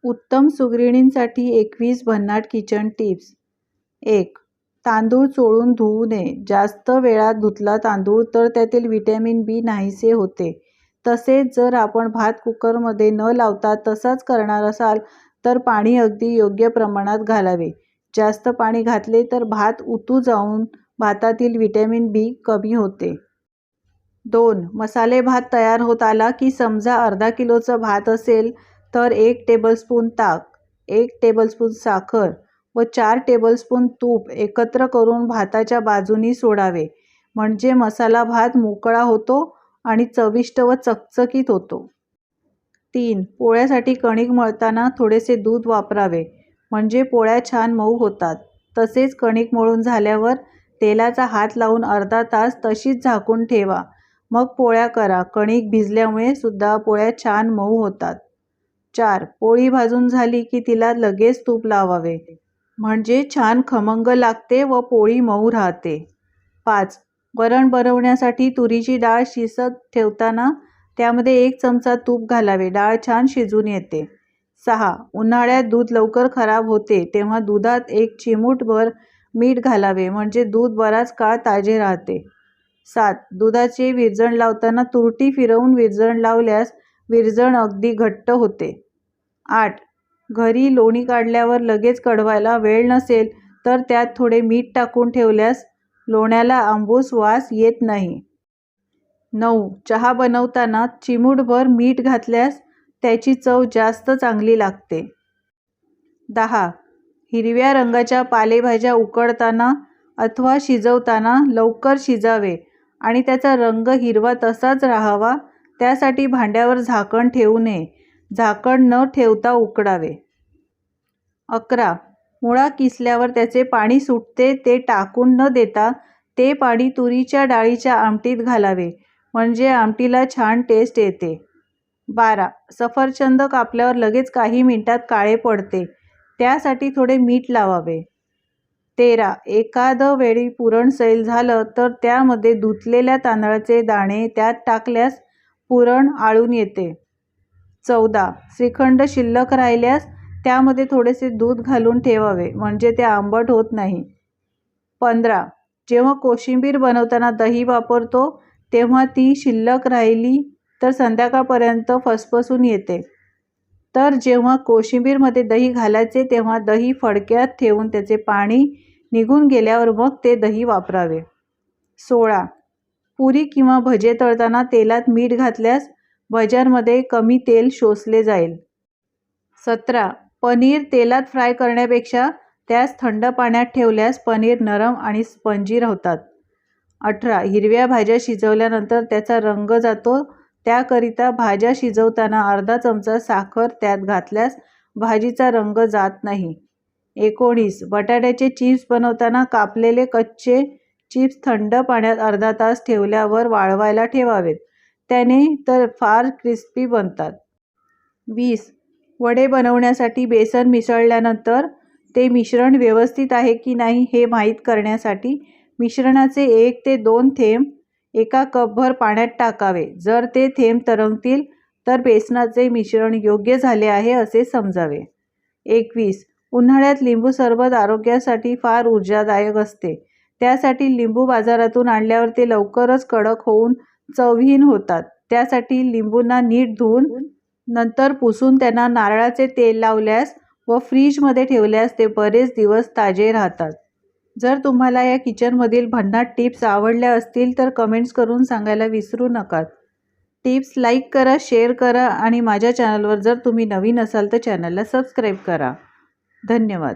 उत्तम सुगृहिणींसाठी 21 भन्नाट kitchen tips. 1. तांदूळ चोळून धुवू नये. जास्त वेळात धुतला तांदूळ तर त्यातील व्हिटॅमिन बी नाहीसे होते. तसेच जर आपण भात कुकरमध्ये न लावता तसाच करणार असाल तर पाणी अगदी योग्य प्रमाणात घालावे. जास्त पाणी घातले तर भात उतू जाऊन भातातील व्हिटॅमिन बी कमी होते. 2. मसाले भात तयार होत आला की समजा अर्धा किलोचा भात असेल तर 1 टेबलस्पून ताक, 1 टेबलस्पून साखर व 4 टेबलस्पून तूप एकत्र करून भाताच्या बाजूनी सोडावे. म्हणजे मसाला भात मोकळा होतो आणि चविष्ट व चकचकीत होतो. 3. पोळ्यासाठी कणिक मळताना थोडेसे दूध वापरावे. म्हणजे पोळ्या छान मऊ होतात. तसेच कणिक मळून झाल्यावर तेलाचा हात लावून अर्धा तास तशीच झाकून ठेवा. मग पोळ्या करा. कणिक भिजल्यामुळे सुद्धा पोळ्या छान मऊ होतात. 4. पोळी भाजून झाली की तिला लगेच तूप लावावे. म्हणजे छान खमंग लागते व पोळी मऊ राहते. 5. वरण बनवण्यासाठी तुरीची डाळ शिजत ठेवताना त्यामध्ये 1 चमचा तूप घालावे. डाळ छान शिजून येते. 6. उन्हाळ्यात दूध लवकर खराब होते तेव्हा दुधात 1 चिमूटभर मीठ घालावे. म्हणजे दूध बराच काळ ताजे राहते. 7. दुधाचे विरजण लावताना तुरटी फिरवून विरजण लावल्यास विरजण अगदी घट्ट होते. 8. घरी लोणी काढल्यावर लगेच कढवायला वेळ नसेल तर त्यात थोडे मीठ टाकून ठेवल्यास लोण्याला आंबूस वास येत नाही. 9. चहा बनवताना चिमूटभर मीठ घातल्यास त्याची चव जास्त चांगली लागते. 10. हिरव्या रंगाच्या पालेभाज्या उकडताना अथवा शिजवताना लवकर शिजावे आणि त्याचा रंग हिरवा तसाच राहावा त्यासाठी भांड्यावर झाकण ठेवू नये. झाकण न ठेवता उकडावे. 11. मुळा किसल्यावर त्याचे पाणी सुटते ते टाकून न देता ते पाणी तुरीच्या डाळीच्या आमटीत घालावे. म्हणजे आमटीला छान टेस्ट येते. 12. सफरचंद कापल्यावर लगेच काही मिनिटात काळे पडते त्यासाठी थोडे मीठ लावावे. 13. एखादं वेळी पुरण सैल झालं तर त्यामध्ये धुतलेल्या तांदळाचे दाणे त्यात टाकल्यास पुरण आळून येते. 14. श्रीखंड शिल्लक राहिल्यास त्यामध्ये थोडेसे दूध घालून ठेवावे. म्हणजे ते आंबट होत नाही. 15. जेव्हा कोशिंबीर बनवताना दही वापरतो तेव्हा ती शिल्लक राहिली तर संध्याकाळपर्यंत फसफसून येते. तर जेव्हा कोशिंबीरमध्ये दही घालायचे तेव्हा दही फडक्यात ठेवून त्याचे पाणी निघून गेल्यावर मग ते दही वापरावे. 16. पुरी किंवा भजे तळताना तेलात मीठ घातल्यास भज्यांमध्ये कमी तेल शोषले जाईल. 17. पनीर तेलात फ्राय करण्यापेक्षा त्यास थंड पाण्यात ठेवल्यास पनीर नरम आणि स्पंजी होतात. 18. हिरव्या भाज्या शिजवल्यानंतर त्याचा रंग जातो त्याकरिता भाज्या शिजवताना अर्धा चमचा साखर त्यात घातल्यास भाजीचा रंग जात नाही. 19. बटाट्याचे चिप्स बनवताना कापलेले कच्चे चिप्स थंड पाण्यात अर्धा तास ठेवल्यावर वाळवायला ठेवावेत. त्याने तर फार क्रिस्पी बनतात. 20. वडे बनवण्यासाठी बेसन मिसळल्यानंतर ते मिश्रण व्यवस्थित आहे की नाही हे माहीत करण्यासाठी मिश्रणाचे 1 ते 2 थेंब एका कपभर पाण्यात टाकावे. जर ते थेंब तरंगतील तर बेसनाचे मिश्रण योग्य झाले आहे असे समजावे. 21. उन्हाळ्यात लिंबू सरबत आरोग्यासाठी फार ऊर्जादायक असते. त्यासाठी लिंबू बाजारातून आणल्यावर ते लवकरच कडक होऊन चवहीन होतात. त्यासाठी लिंबूंना नीट धुवून नंतर पुसून त्यांना नारळाचे तेल लावल्यास व फ्रीजमध्ये ठेवल्यास ते बरेच दिवस ताजे राहतात. जर तुम्हाला या किचनमधील भन्नाट टिप्स आवडल्या असतील तर कमेंट्स करून सांगायला विसरू नका. टिप्स लाईक करा, शेअर करा आणि माझ्या चॅनलवर जर तुम्ही नवीन असाल तर चॅनलला सबस्क्राईब करा. धन्यवाद.